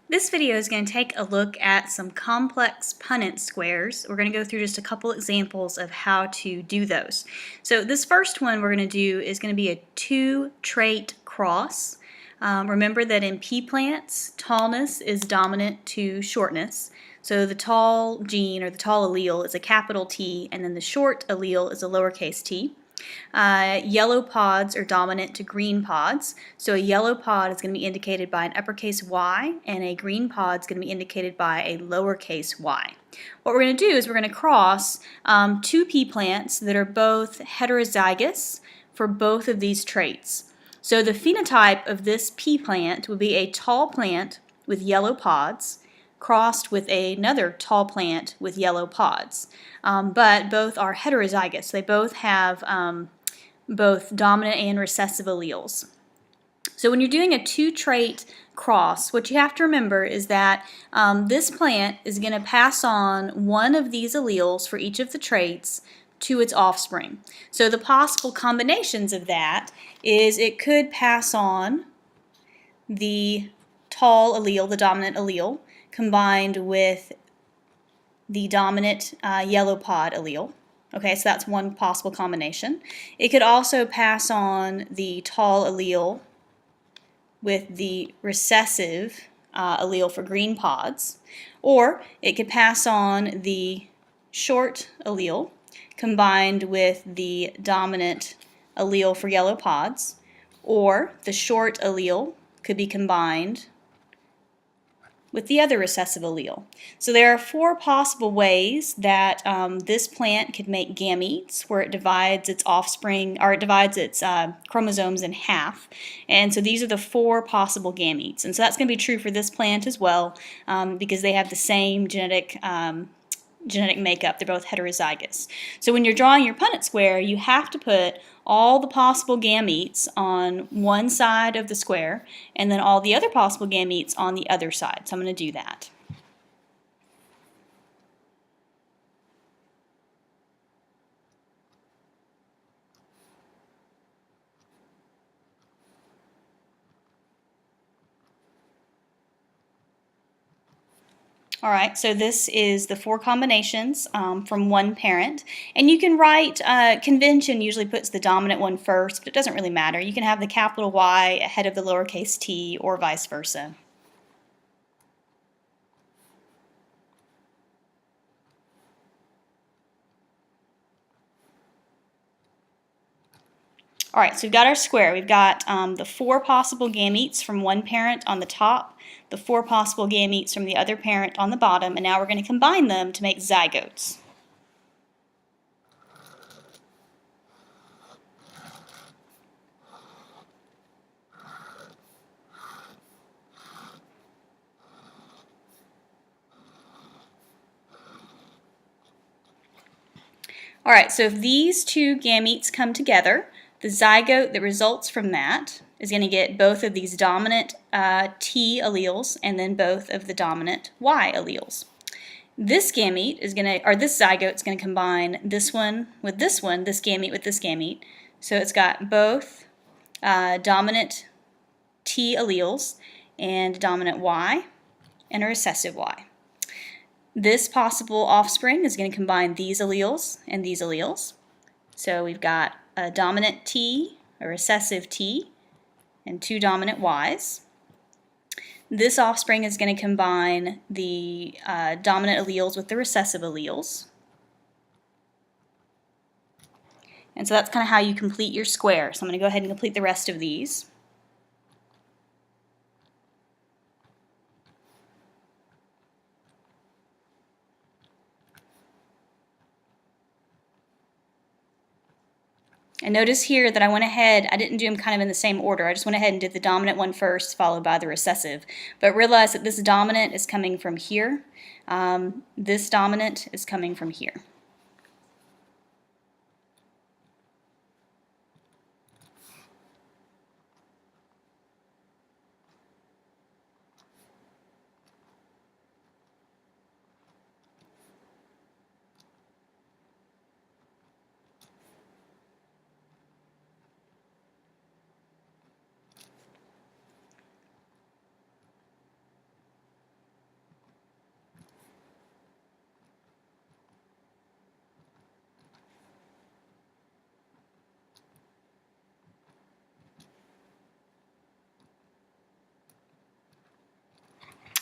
This video is going to take a look at some complex Punnett squares. We're going to go through just a couple examples of how to do those. So this first one we're going to do is going to be a two-trait cross. Remember that in pea plants, tallness is dominant to shortness. So the tall gene or the tall allele is a capital T, and then the short allele is a lowercase t. Yellow pods are dominant to green pods. So a yellow pod is going to be indicated by an uppercase Y, and a green pod is going to be indicated by a lowercase y. What we're going to do is we're going to cross two pea plants that are both heterozygous for both of these traits. So the phenotype of this pea plant would be a tall plant with yellow pods crossed with another tall plant with yellow pods. But both are heterozygous. They both have both dominant and recessive alleles. So when you're doing a two-trait cross, what you have to remember is that this plant is going to pass on one of these alleles for each of the traits to its offspring. So the possible combinations of that is it could pass on the tall allele, the dominant allele, combined with the dominant yellow pod allele. Okay, so that's one possible combination. It could also pass on the tall allele with the recessive allele for green pods, or it could pass on the short allele combined with the dominant allele for yellow pods, or the short allele could be combined with the other recessive allele. So there are four possible ways that this plant could make gametes where it divides its offspring, or it divides its chromosomes in half. And so these are the four possible gametes. And so that's going to be true for this plant as well because they have the same genetic makeup. They're both heterozygous. So when you're drawing your Punnett square, you have to put all the possible gametes on one side of the square and then all the other possible gametes on the other side. So I'm going to do that. All right, so this is the four combinations from one parent. And you can write, convention usually puts the dominant one first, but it doesn't really matter. You can have the capital Y ahead of the lowercase t or vice versa. All right, so we've got our square. We've got the four possible gametes from one parent on the top, the four possible gametes from the other parent on the bottom, and now we're going to combine them to make zygotes. All right, so if these two gametes come together, the zygote that results from that is going to get both of these dominant T alleles and then both of the dominant Y alleles. This gamete is going to, or this zygote is going to combine this one, this gamete with this gamete. So it's got both dominant T alleles and dominant Y and a recessive Y. This possible offspring is going to combine these alleles and these alleles. So we've got a dominant T, a recessive T, and two dominant Ys. This offspring is going to combine the dominant alleles with the recessive alleles. And so that's kind of how you complete your square. So I'm going to go ahead and complete the rest of these. And notice here that I went ahead, I didn't do them kind of in the same order. I just went ahead and did the dominant one first, followed by the recessive. But realize that this dominant is coming from here. This dominant is coming from here.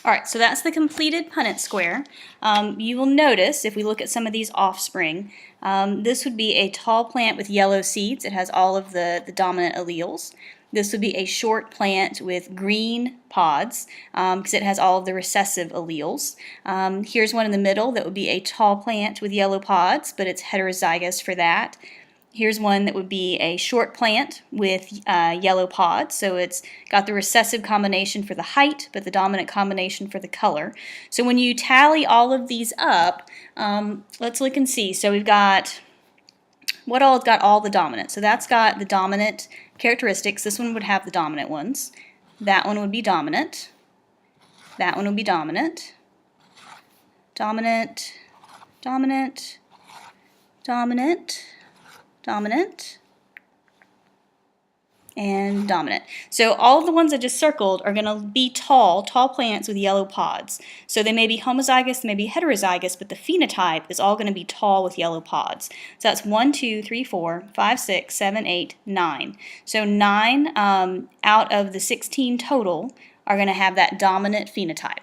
All right, so that's the completed Punnett square. You will notice, if we look at some of these offspring, this would be a tall plant with yellow seeds. It has all of the dominant alleles. This would be a short plant with green pods because it has all of the recessive alleles. Here's one in the middle that would be a tall plant with yellow pods, but it's heterozygous for that. Here's one that would be a short plant with yellow pods, so it's got the recessive combination for the height, but the dominant combination for the color. So when you tally all of these up, let's look and see. So we've got, what all has got all the dominant? So that's got the dominant characteristics. This one would have the dominant ones. That one would be dominant. That one would be dominant. Dominant, dominant, dominant, dominant, and dominant. So all of the ones I just circled are going to be tall plants with yellow pods. So they may be homozygous, they may be heterozygous, but the phenotype is all going to be tall with yellow pods. So that's 1, 2, 3, 4, 5, 6, 7, 8, 9. So 9 out of the 16 total are going to have that dominant phenotype.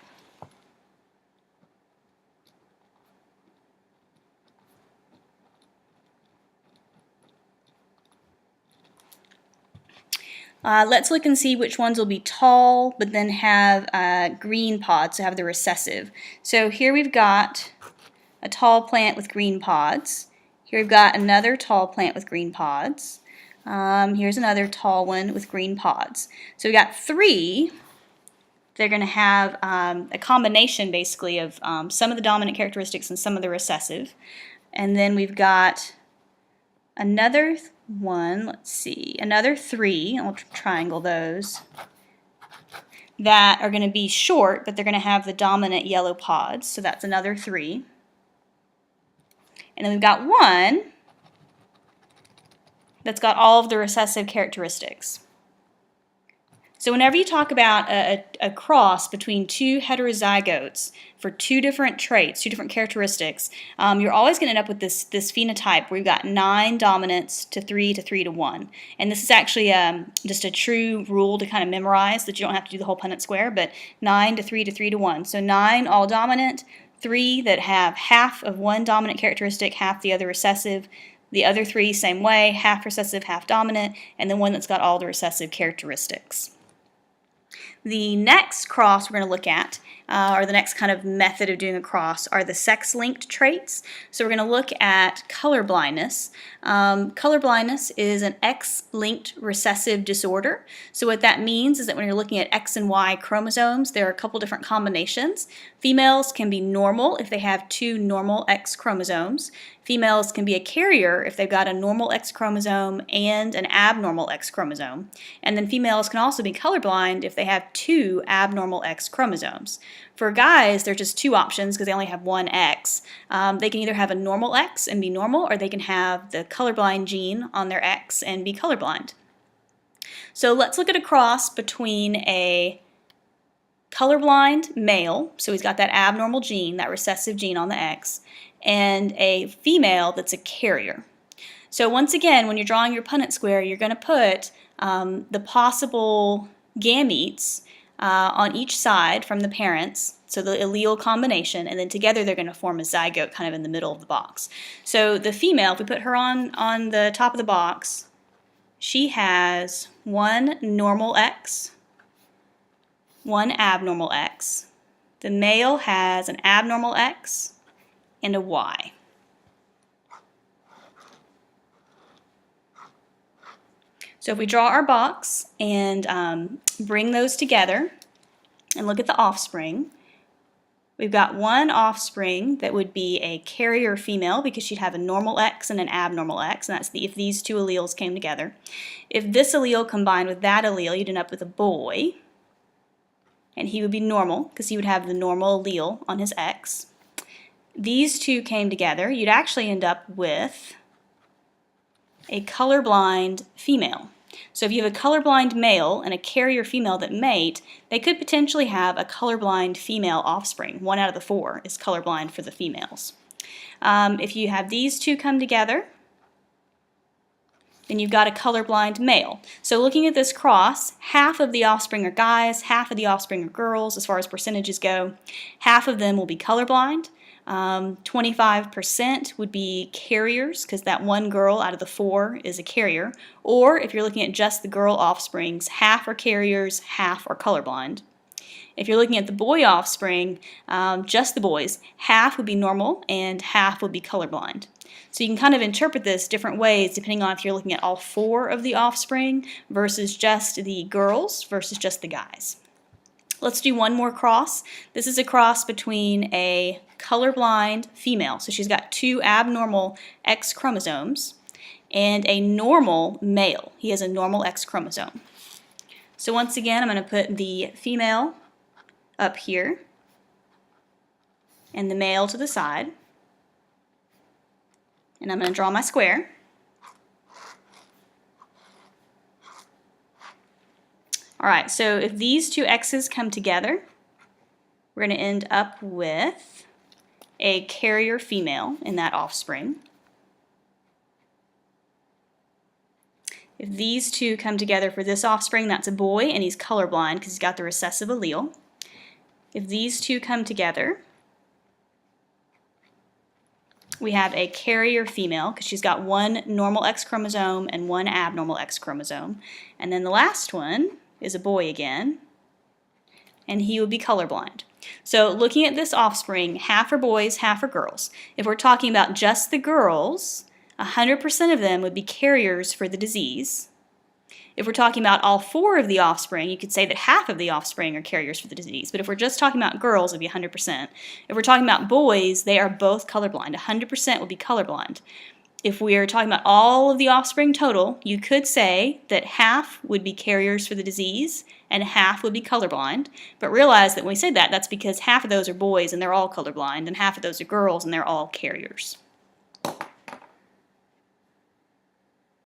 Let's look and see which ones will be tall, but then have green pods, so have the recessive. So here we've got a tall plant with green pods. Here we've got another tall plant with green pods. Here's another tall one with green pods. So we've got 3. They're going to have a combination, basically, of some of the dominant characteristics and some of the recessive. And then we've got another one, let's see, another 3, I'll triangle those, that are going to be short, but they're going to have the dominant yellow pods, so that's another 3. And then we've got 1 that's got all of the recessive characteristics. So whenever you talk about a cross between 2 heterozygotes for 2 different traits, 2 different characteristics, you're always going to end up with this phenotype where you've got 9 dominants to 3 to 3 to 1. And this is actually just a true rule to kind of memorize, that you don't have to do the whole Punnett square, but 9 to 3 to 3 to 1. So 9 all dominant, 3 that have half of one dominant characteristic, half the other recessive. The other 3 same way, half recessive, half dominant, and then one that's got all the recessive characteristics. The next cross we're going to look at, or the next kind of method of doing a cross, are the sex-linked traits. So we're going to look at color blindness. Color blindness is an X-linked recessive disorder. So what that means is that when you're looking at X and Y chromosomes, there are a couple different combinations. Females can be normal if they have 2 normal X chromosomes. Females can be a carrier if they've got a normal X chromosome and an abnormal X chromosome. And then females can also be colorblind if they have 2 abnormal X chromosomes. For guys, there's just 2 options because they only have 1 X. They can either have a normal X and be normal, or they can have the colorblind gene on their X and be colorblind. So let's look at a cross between a colorblind male, so he's got that abnormal gene, that recessive gene on the X, and a female that's a carrier. So once again, when you're drawing your Punnett square, you're going to put the possible gametes on each side from the parents, so the allele combination, and then together they're going to form a zygote kind of in the middle of the box. So the female, if we put her on the top of the box, she has 1 normal X, 1 abnormal X. The male has an abnormal X and a Y. So if we draw our box and bring those together and look at the offspring, we've got 1 offspring that would be a carrier female because she'd have a normal X and an abnormal X, and that's if these 2 alleles came together. If this allele combined with that allele, you'd end up with a boy, and he would be normal because he would have the normal allele on his X. These 2 came together, you'd actually end up with a colorblind female. So if you have a colorblind male and a carrier female that mate, they could potentially have a colorblind female offspring. 1 out of the 4 is colorblind for the females. If you have these 2 come together, then you've got a colorblind male. So looking at this cross, half of the offspring are guys, half of the offspring are girls as far as percentages go. Half of them will be colorblind. 25% would be carriers, because that one girl out of the 4 is a carrier. Or if you're looking at just the girl offsprings, half are carriers, half are colorblind. If you're looking at the boy offspring, just the boys, half would be normal and half would be colorblind. So you can kind of interpret this different ways depending on if you're looking at all 4 of the offspring versus just the girls versus just the guys. Let's do one more cross. This is a cross between a colorblind female, so she's got 2 abnormal X chromosomes, and a normal male. He has a normal X chromosome. So once again, I'm going to put the female up here and the male to the side. And I'm going to draw my square. Alright, so if these 2 X's come together, we're going to end up with a carrier female in that offspring. If these 2 come together for this offspring, that's a boy, and he's colorblind because he's got the recessive allele. If these 2 come together, we have a carrier female because she's got 1 normal X chromosome and 1 abnormal X chromosome. And then the last one is a boy again, and he would be colorblind. So looking at this offspring, half are boys, half are girls. If we're talking about just the girls, 100% of them would be carriers for the disease. If we're talking about all 4 of the offspring, you could say that half of the offspring are carriers for the disease. But if we're just talking about girls, it would be 100%. If we're talking about boys, they are both colorblind. 100% will be colorblind. If we're talking about all of the offspring total, you could say that half would be carriers for the disease and half would be colorblind. But realize that when we say that, that's because half of those are boys and they're all colorblind, and half of those are girls and they're all carriers.